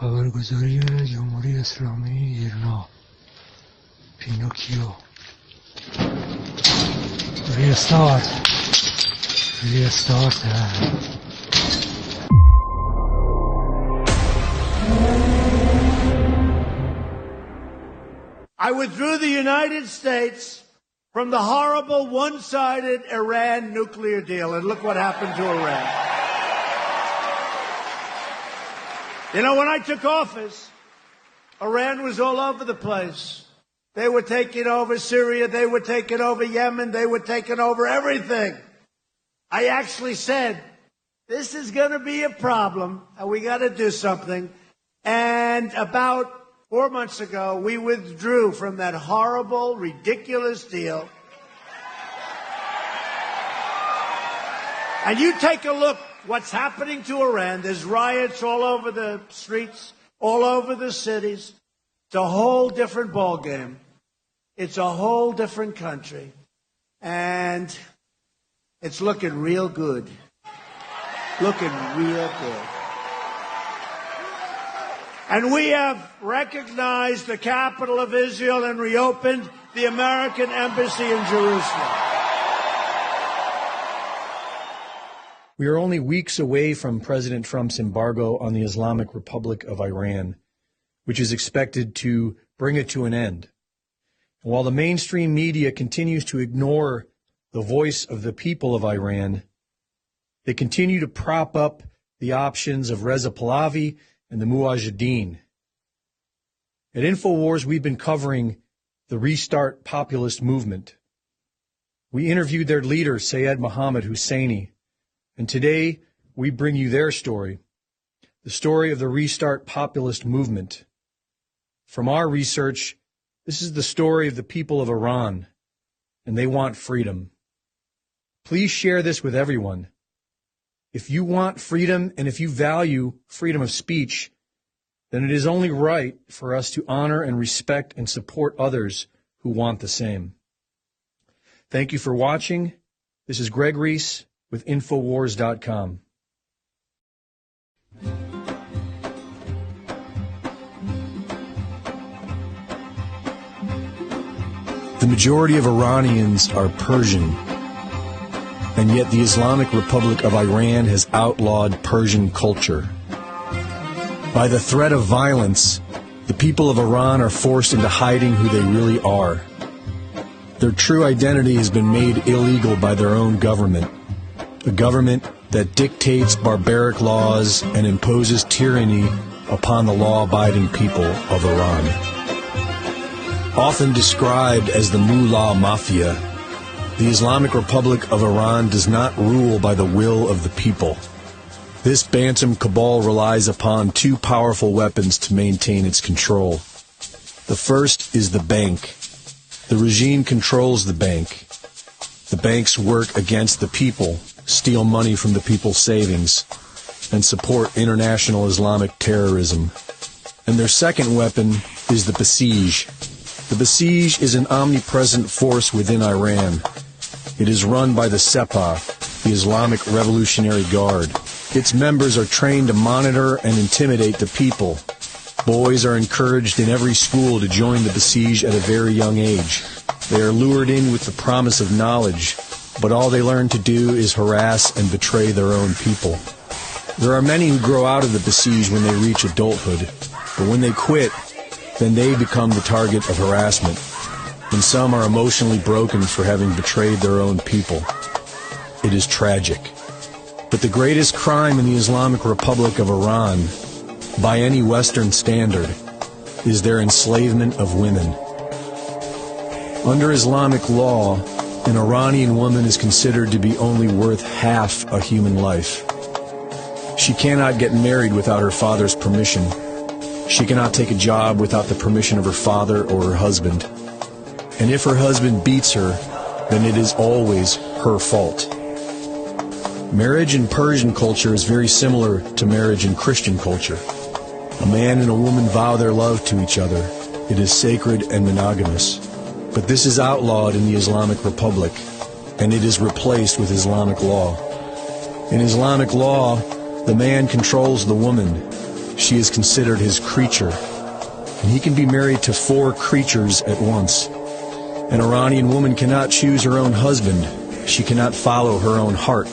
خبرگزاری جمهوری اسلامی ایرنا پینوکیو ریستارت I withdrew the United States from the horrible one-sided Iran nuclear deal, and look what happened to Iran. You know, when I took office, Iran was all over the place. They were taking over Syria, they were taking over Yemen, they were taking over everything. I actually said, this is going to be a problem, and we got to do something. And about 4 months ago, we withdrew from that horrible, ridiculous deal. And you take a look what's happening to Iran. There's riots all over the streets, all over the cities. It's a whole different ballgame. It's a whole different country. And it's looking real good. Looking real good. And we have recognized the capital of Israel and reopened the American embassy in Jerusalem. We are only weeks away from President Trump's embargo on the Islamic Republic of Iran, which is expected to bring it to an end. And while the mainstream media continues to ignore the voice of the people of Iran, they continue to prop up the options of Reza Pahlavi and the Mujahideen. At InfoWars, we've been covering the Restart populist movement. We interviewed their leader, Syed Mohammed Husseini, and today we bring you their story, the story of the Restart populist movement. From our research, this is the story of the people of Iran, and they want freedom. Please share this with everyone. If you want freedom and if you value freedom of speech, then it is only right for us to honor and respect and support others who want the same. Thank you for watching. This is Greg Reese with Infowars.com. The majority of Iranians are Persian, and yet the Islamic Republic of Iran has outlawed Persian culture. By the threat of violence, the people of Iran are forced into hiding who they really are. Their true identity has been made illegal by their own government, a government that dictates barbaric laws and imposes tyranny upon the law-abiding people of Iran. Often described as the Mullah Mafia, the Islamic Republic of Iran does not rule by the will of the people. This Bantam cabal relies upon two powerful weapons to maintain its control. The first is the bank. The regime controls the bank. The banks work against the people, steal money from the people's savings, and support international Islamic terrorism. And their second weapon is the Basij. The Basij is an omnipresent force within Iran. It is run by the Sepah, the Islamic Revolutionary Guard. Its members are trained to monitor and intimidate the people. Boys are encouraged in every school to join the Basij at a very young age. They are lured in with the promise of knowledge, but all they learn to do is harass and betray their own people. There are many who grow out of the Basij when they reach adulthood, but when they quit, then they become the target of harassment, and some are emotionally broken for having betrayed their own people. It is tragic. But the greatest crime in the Islamic Republic of Iran, by any Western standard, is their enslavement of women. Under Islamic law, an Iranian woman is considered to be only worth half a human life. She cannot get married without her father's permission. She cannot take a job without the permission of her father or her husband. And if her husband beats her, then it is always her fault. Marriage in Persian culture is very similar to marriage in Christian culture. A man and a woman vow their love to each other. It is sacred and monogamous. But this is outlawed in the Islamic Republic, and it is replaced with Islamic law. In Islamic law, the man controls the woman. she is considered his creature, and he can be married to 4 creatures at once. An Iranian woman cannot choose her own husband. She cannot follow her own heart.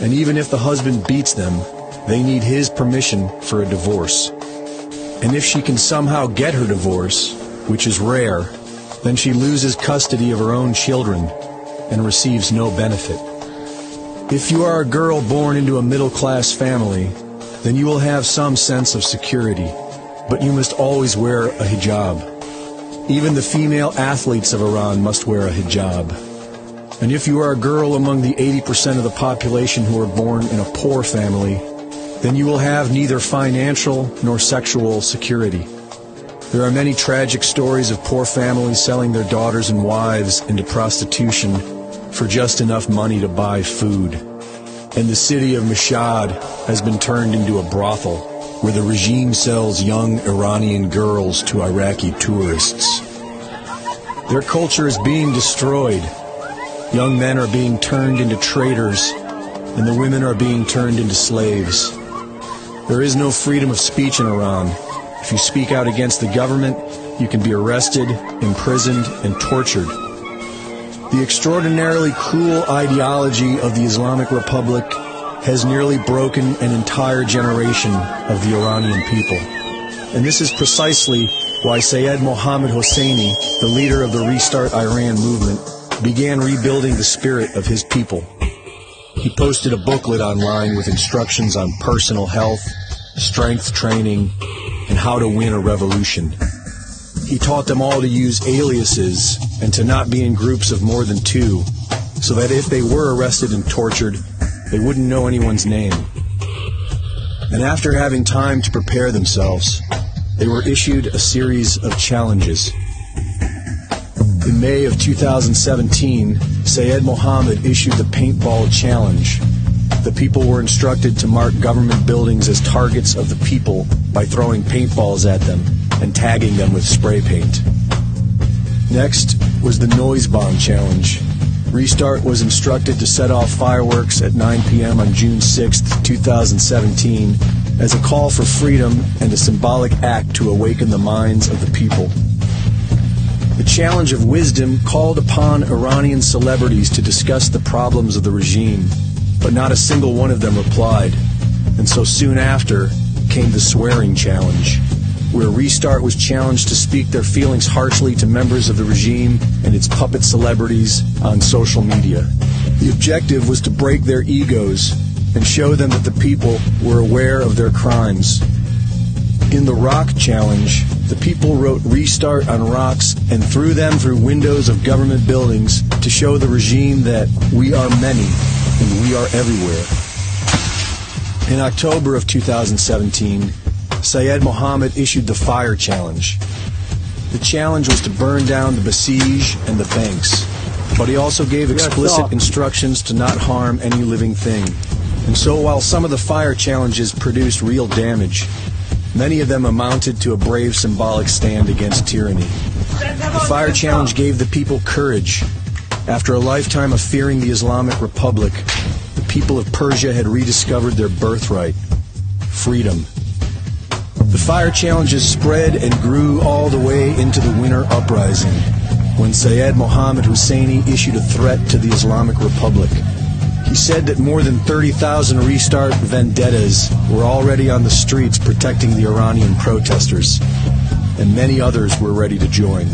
And even if the husband beats them, they need his permission for a divorce. And if she can somehow get her divorce, which is rare, then she loses custody of her own children and receives no benefit. If you are a girl born into a middle-class family, then you will have some sense of security, but you must always wear a hijab. Even the female athletes of Iran must wear a hijab. And if you are a girl among the 80% of the population who are born in a poor family, then you will have neither financial nor sexual security. There are many tragic stories of poor families selling their daughters and wives into prostitution for just enough money to buy food. And the city of Beshid has been turned into a brothel where the regime sells young Iranian girls to Iraqi tourists. Their culture is being destroyed. Young men are being turned into traitors, and the women are being turned into slaves. There is no freedom of speech in Iran. If you speak out against the government, you can be arrested, imprisoned, and tortured. The extraordinarily cruel ideology of the Islamic Republic has nearly broken an entire generation of the Iranian people. And this is precisely why Syed Mohammad Hosseini, the leader of the Restart Iran movement, began rebuilding the spirit of his people. He posted a booklet online with instructions on personal health, strength training, and how to win a revolution. He taught them all to use aliases and to not be in groups of more than 2, so that if they were arrested and tortured, they wouldn't know anyone's name. And after having time to prepare themselves, they were issued a series of challenges. In May of 2017, Syed Mohammad issued the Paintball Challenge. The people were instructed to mark government buildings as targets of the people by throwing paintballs at them and tagging them with spray paint. Next was the Noise Bomb Challenge. Restart was instructed to set off fireworks at 9 p.m. on June 6, 2017, as a call for freedom and a symbolic act to awaken the minds of the people. The Challenge of Wisdom called upon Iranian celebrities to discuss the problems of the regime, but not a single one of them replied. And so soon after came the Swearing Challenge, where Restart was challenged to speak their feelings harshly to members of the regime and its puppet celebrities on social media. The objective was to break their egos and show them that the people were aware of their crimes. In the Rock Challenge, the people wrote Restart on rocks and threw them through windows of government buildings to show the regime that we are many and we are everywhere. In October of 2017, Syed Mohammad issued the Fire Challenge. The challenge was to burn down the Besiege and the banks, but he also gave explicit instructions to not harm any living thing. And so while some of the fire challenges produced real damage, many of them amounted to a brave symbolic stand against tyranny. The Fire Challenge gave the people courage. After a lifetime of fearing the Islamic Republic, the people of Persia had rediscovered their birthright, freedom. The Fire Challenges spread and grew all the way into the Winter Uprising, when Syed Mohammad Hosseini issued a threat to the Islamic Republic. He said that more than 30,000 Restart vendettas were already on the streets protecting the Iranian protesters, and many others were ready to join.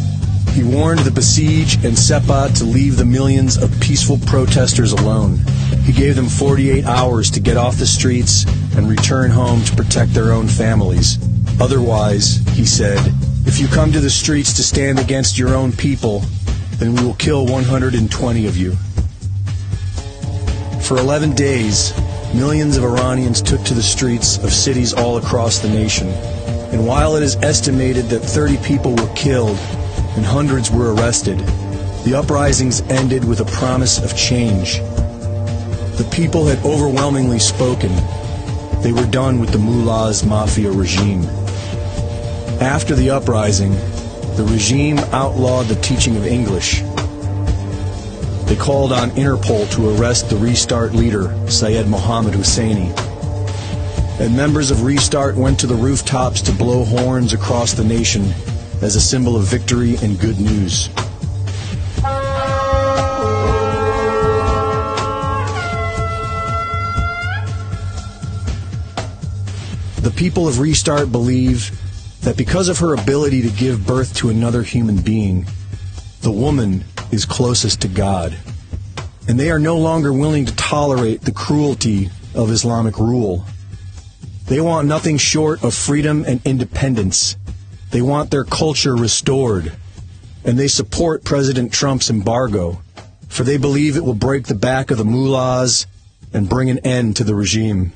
He warned the Besiege and Sepat to leave the millions of peaceful protesters alone. He gave them 48 hours to get off the streets and return home to protect their own families. Otherwise, he said, if you come to the streets to stand against your own people, then we will kill 120 of you. For 11 days, millions of Iranians took to the streets of cities all across the nation. And while it is estimated that 30 people were killed and hundreds were arrested, the uprisings ended with a promise of change. The people had overwhelmingly spoken. They were done with the mullah's mafia regime. After the uprising, the regime outlawed the teaching of English. They called on Interpol to arrest the Restart leader, Syed Mohammad Hosseini. and members of Restart went to the rooftops to blow horns across the nation as a symbol of victory and good news. The people of Restart believe that because of her ability to give birth to another human being, the woman is closest to God. And they are no longer willing to tolerate the cruelty of Islamic rule. They want nothing short of freedom and independence. They want their culture restored. And they support President Trump's embargo, for they believe it will break the back of the mullahs and bring an end to the regime.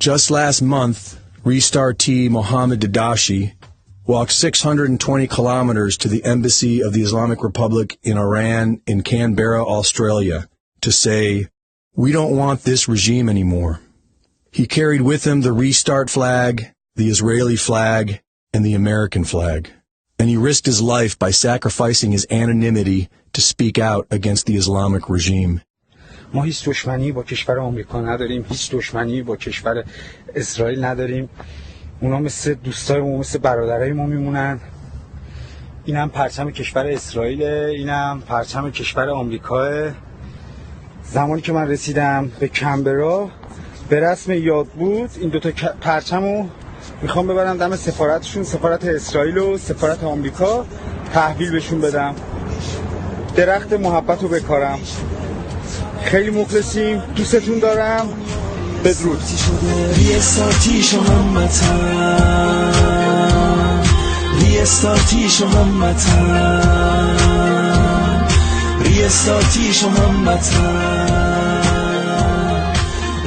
Just last month, Restarteri Mohammed Dadashi walked 620 kilometers to the embassy of the Islamic Republic in Iran in Canberra, Australia, to say, "We don't want this regime anymore." He carried with him the Restart flag, the Israeli flag, and the American flag. And he risked his life by sacrificing his anonymity to speak out against the Islamic regime. ما هیچ دشمنی با کشور آمریکا نداریم، هیچ دشمنی با کشور اسرائیل نداریم. اونا مثل دوستای ما، مثل برادرای ما میمونن. اینم پرچم کشور اسرائیله، اینم پرچم کشور آمریکاه. زمانی که من رسیدم به کمبرا به رسم یاد بود این دوتا پرچمو میخوام ببرم دم سفارتشون، سفارت اسرائیل و سفارت آمریکا، تحویل بهشون بدم، درخت محبت رو بکارم. خیلی مخلصیم، دوستتون دارم، بدرود. ریستارتی شما هموطن، ریستارتی شما هموطن، ریستارتی شما هموطن،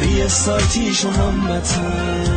ریستارتی شما هموطن.